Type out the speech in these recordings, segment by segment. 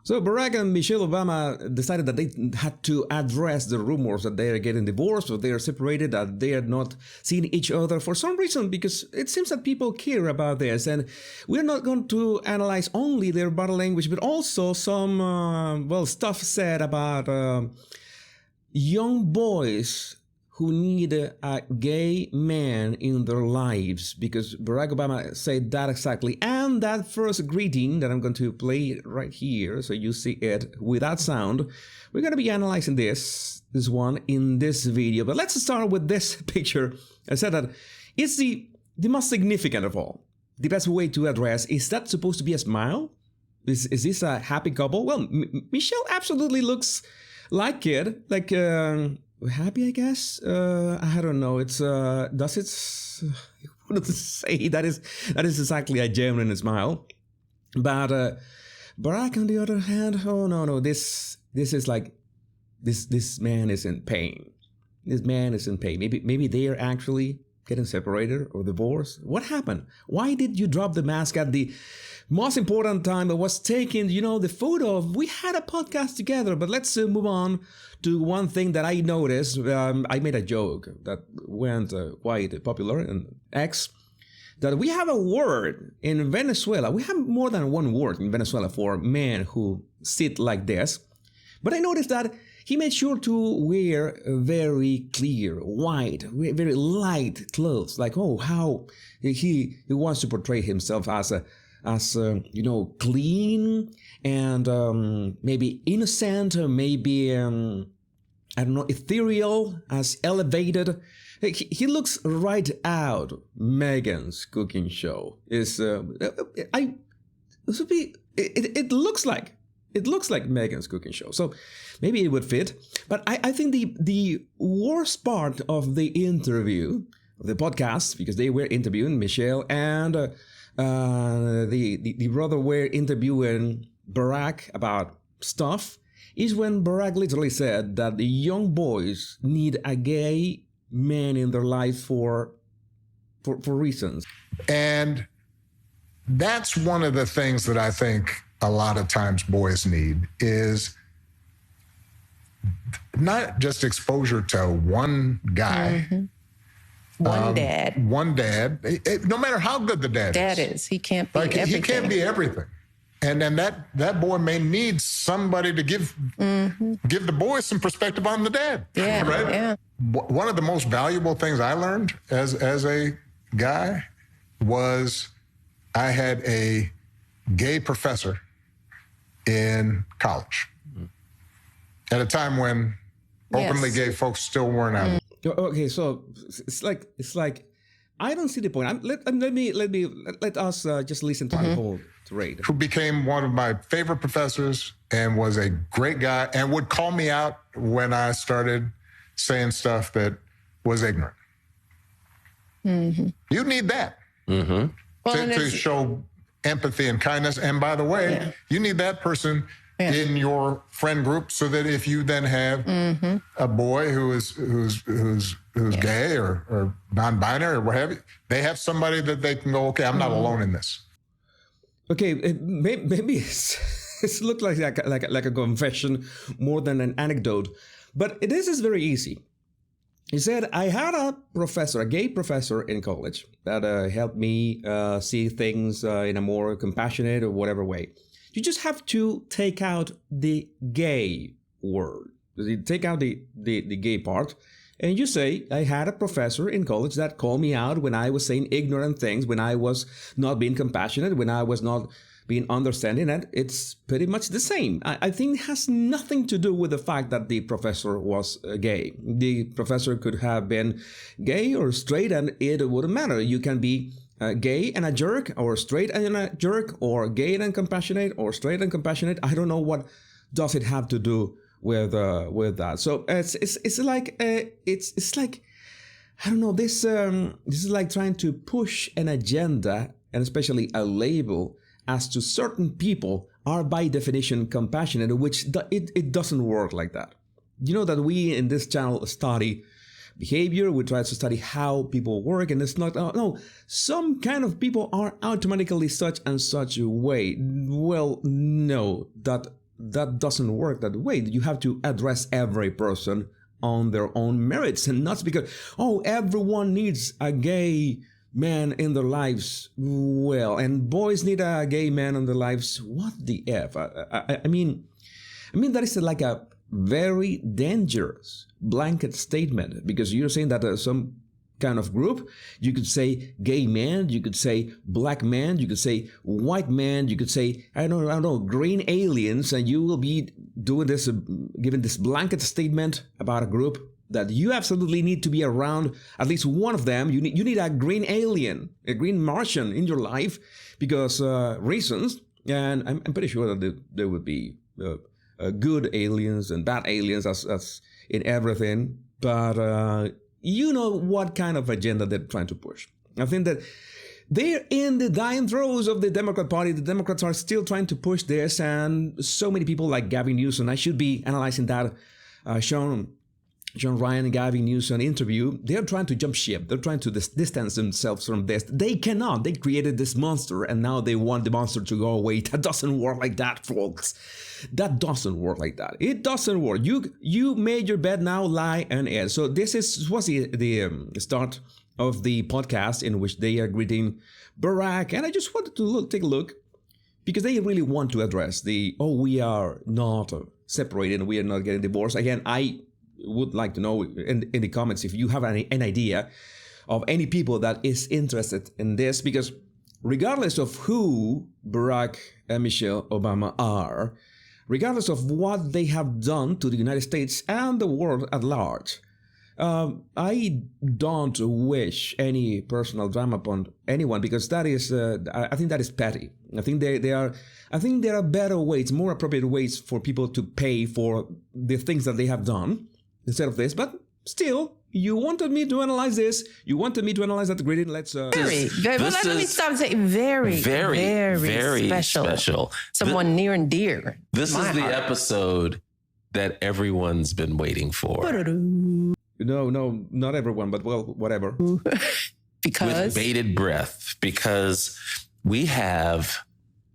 So Barack and Michelle Obama decided that they had to address the rumors that they are getting divorced or they are separated, that they are not seeing each other for some reason, because it seems that people care about this. And we're not going to analyze only their body language, but also some, stuff said about young boys who need a gay man in their lives, because Barack Obama said that exactly. And that first greeting that I'm going to play right here, so you see it without sound, we're going to be analyzing this one in this video. But let's start with this picture. I said that it's the most significant of all. The best way to address, is that supposed to be a smile? Is this a happy couple? Well, Michelle absolutely looks like it, like happy, I guess. I don't know. It's does it? I wouldn't say that is exactly a genuine smile. But Barack, on the other hand, oh no, this is like this man is in pain. This man is in pain. Maybe they are actually getting separated or divorced. What happened? Why did you drop the mask at the most important time that was taken, the photo of, we had a podcast together? But let's move on to one thing that I noticed. I made a joke that went quite popular in X, that we have a word in Venezuela. We have more than one word in Venezuela for men who sit like this. But I noticed that he made sure to wear very clear, white, very light clothes. Like, how he wants to portray himself as clean and maybe innocent, or maybe I don't know, ethereal, as elevated. He looks right out Megan's cooking show. It looks like Megan's cooking show. So maybe it would fit. But I think the worst part of the interview, of the podcast, because they were interviewing Michelle and the brother were interviewing Barack about stuff, is when Barack literally said that the young boys need a gay man in their life for reasons. And that's one of the things that I think a lot of times boys need, is not just exposure to one guy. Mm-hmm. One dad. No matter how good the dad is. He can't be everything. He can't be everything. And then that boy may need somebody to give the boy some perspective on the dad. Yeah, right? Yeah. One of the most valuable things I learned as a guy was I had a gay professor in college at a time when openly gay folks still weren't out. Okay, so it's like I don't see the point. Let us just listen to the whole trade. Who became one of my favorite professors and was a great guy and would call me out when I started saying stuff that was ignorant. Mm-hmm. You need that to show empathy and kindness. And by the way, you need that person in your friend group, so that if you then have a boy who's gay or non-binary or what have you, they have somebody that they can go, okay, I'm not alone in this. Okay, maybe it's looked like a confession more than an anecdote, but this is very easy. He said, I had a gay professor in college that helped me see things in a more compassionate or whatever way. You just have to take out the gay word. You take out the gay part, and you say, I had a professor in college that called me out when I was saying ignorant things, when I was not being compassionate, when I was not being understanding. And it's pretty much the same. I think it has nothing to do with the fact that the professor was gay. The professor could have been gay or straight, and it wouldn't matter. You can be gay and a jerk, or straight and a jerk, or gay and compassionate, or straight and compassionate. I don't know what does it have to do with that. So it's like I don't know. This is like trying to push an agenda, and especially a label, as to certain people are by definition compassionate, which it doesn't work like that. You know that we in this channel study behavior, we try to study how people work, and it's not, no, some kind of people are automatically such and such a way. Well, no, that that doesn't work that way. You have to address every person on their own merits, and not because, oh, everyone needs a gay man in their lives. Well, and boys need a gay man in their lives. What the F? I mean, that is like a very dangerous blanket statement, because you're saying that some kind of group, you could say gay man, you could say black man, you could say white man, you could say, I don't know, green aliens, and you will be doing this, giving this blanket statement about a group that you absolutely need to be around at least one of them. You need a green alien, a green Martian in your life, because reasons, and I'm pretty sure that there would be good aliens and bad aliens as in everything, but you know what kind of agenda they're trying to push. I think that they're in the dying throes of the Democrat Party. The Democrats are still trying to push this, and so many people like Gavin Newsom, I should be analyzing that Sean Ryan and Gavin Newsom interview. They're trying to jump ship. They're trying to distance themselves from this. They cannot. They created this monster, and now they want the monster to go away. That doesn't work like that, folks. That doesn't work like that. It doesn't work. You made your bed, now lie and edge. So this was the start of the podcast in which they are greeting Barack, and I just wanted to take a look, because they really want to address we are not separated, we are not getting divorced. Again, I would like to know in the comments if you have an idea of any people that is interested in this, because regardless of who Barack and Michelle Obama are, regardless of what they have done to the United States and the world at large, I don't wish any personal drama upon anyone, because that is, I think that is petty. I think there are better ways, more appropriate ways for people to pay for the things that they have done instead of this. But still, you wanted me to analyze this. You wanted me to analyze that greeting. Let's. Let me stop and say very special. Someone near and dear. This is the episode that everyone's been waiting for. No, not everyone, but well, whatever. Because with bated breath, because we have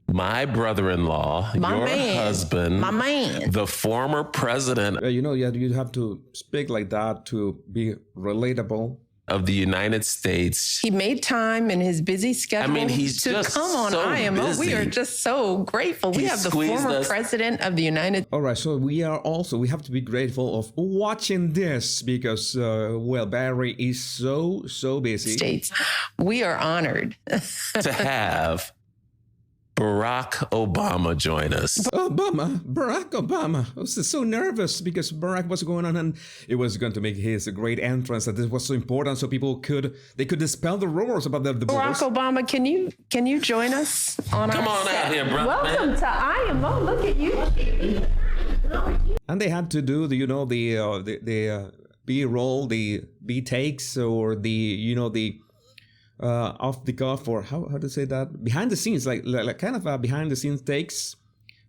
my brother-in-law, husband, my man, the former president. You have to speak like that to be relatable. Of the United States. He made time in his busy schedule to come on IMO. Busy. We are just so grateful. We have the former president of the United. All right, so we have to be grateful of watching this, because Barry is so busy. States. We are honored to have Barack Obama join us. Barack Obama. I was so nervous because Barack was going on, and it was going to make his great entrance, that this was so important, so people could dispel the rumors about the Barack Obama. Can you join us on Come our on set? out here, bro. Welcome to IMO. Look at you. And they had to do the B-roll, the B takes, or the off the cuff, or how to say that, behind the scenes, like kind of a behind the scenes takes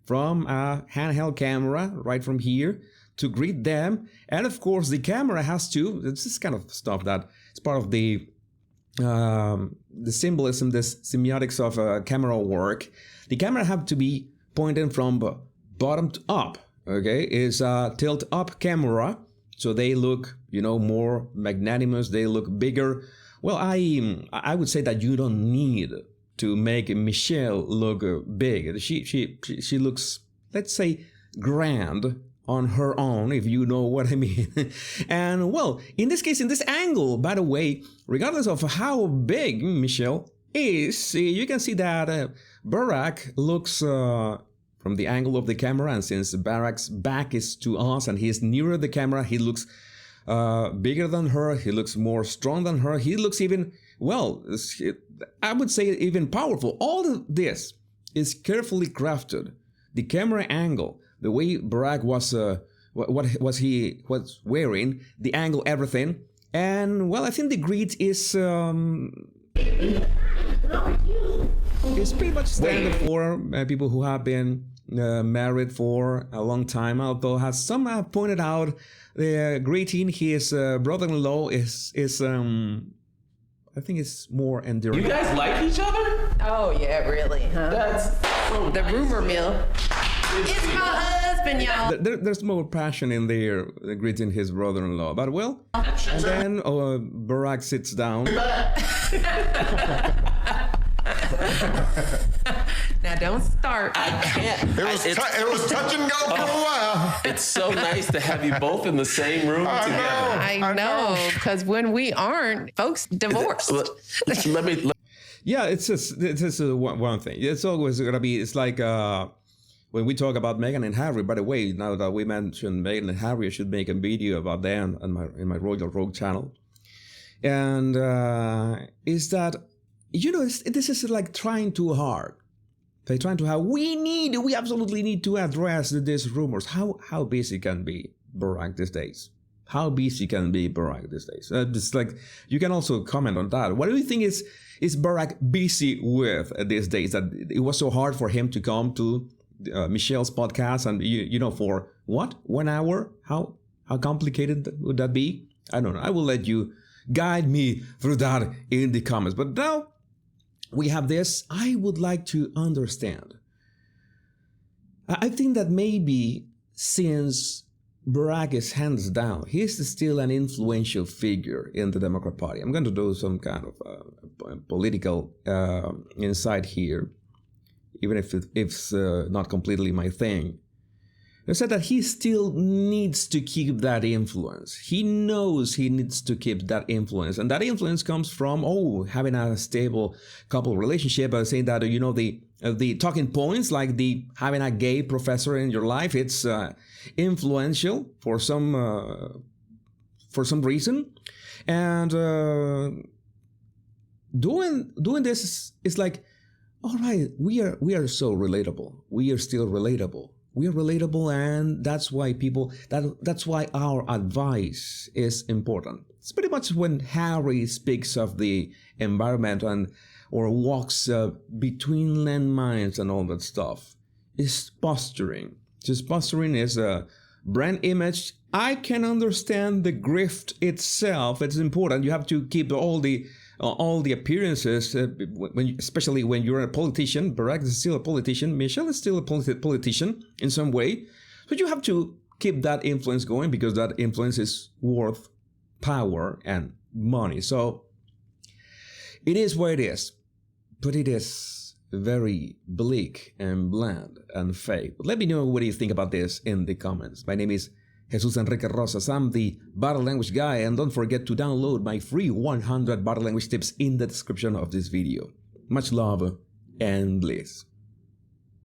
from a handheld camera right from here to greet them. And of course the camera has to, it's this kind of stuff that it's part of the symbolism, this semiotics of camera work. The camera have to be pointed from bottom to up. Okay, it's a tilt up camera, so they look more magnanimous, they look bigger. Well, I would say that you don't need to make Michelle look big. She looks, let's say, grand on her own, if you know what I mean. And well, in this case, in this angle, by the way, regardless of how big Michelle is, you can see that Barack looks from the angle of the camera, and since Barack's back is to us and he's nearer the camera, he looks bigger than her, he looks more strong than her, he looks even, I would say even powerful. All of this is carefully crafted. The camera angle, the way Barack was, what he was wearing, the angle, everything. And well, I think the greet is pretty much standard for people who have been married for a long time, although as some have pointed out, the greeting his brother-in-law is I think it's more enduring. You guys like each other? Oh yeah, really, huh? That's so the nice. rumor mill. It's my husband, y'all. There's more passion in there greeting his brother-in-law. But well, and then Barack sits down. Now don't start. I can't. It was touch and go for a while. It's so nice to have you both in the same room together. I know, because when we aren't, folks divorced. Yeah, it's just one thing. It's always gonna be. It's like when we talk about Meghan and Harry. By the way, now that we mentioned Meghan and Harry, I should make a video about them in my Royal Rogue channel. And is that this is like trying too hard. They're trying to have. We absolutely need to address these rumors. How busy can be Barack these days? How busy can be Barack these days? Just like you can also comment on that. What do you think is Barack busy with these days? That it was so hard for him to come to Michelle's podcast, and for what 1 hour? How complicated would that be? I don't know. I will let you guide me through that in the comments. But now we have this. I would like to understand. I think that maybe since Barack is hands down, he's still an influential figure in the Democrat Party. I'm going to do some kind of political insight here, even if it's not completely my thing. They said that he still needs to keep that influence. He knows he needs to keep that influence. And that influence comes from, having a stable couple relationship. Saying that, the talking points, like having a gay professor in your life, it's influential for some reason. And doing this is like, all right, we are so relatable. We are still relatable. We are relatable, and that's why that's why our advice is important. It's pretty much when Harry speaks of the environment or walks between landmines and all that stuff. It's posturing. Just posturing is a brand image. I can understand the grift itself. It's important. You have to keep all the appearances, especially when you're a politician. Barack is still a politician. Michelle is still a politician in some way. But you have to keep that influence going, because that influence is worth power and money. So it is what it is. But it is very bleak and bland and fake. But let me know what you think about this in the comments. My name is Jesus Enrique Rosas. I'm the body language guy, and don't forget to download my free 100 body language tips in the description of this video. Much love and bliss.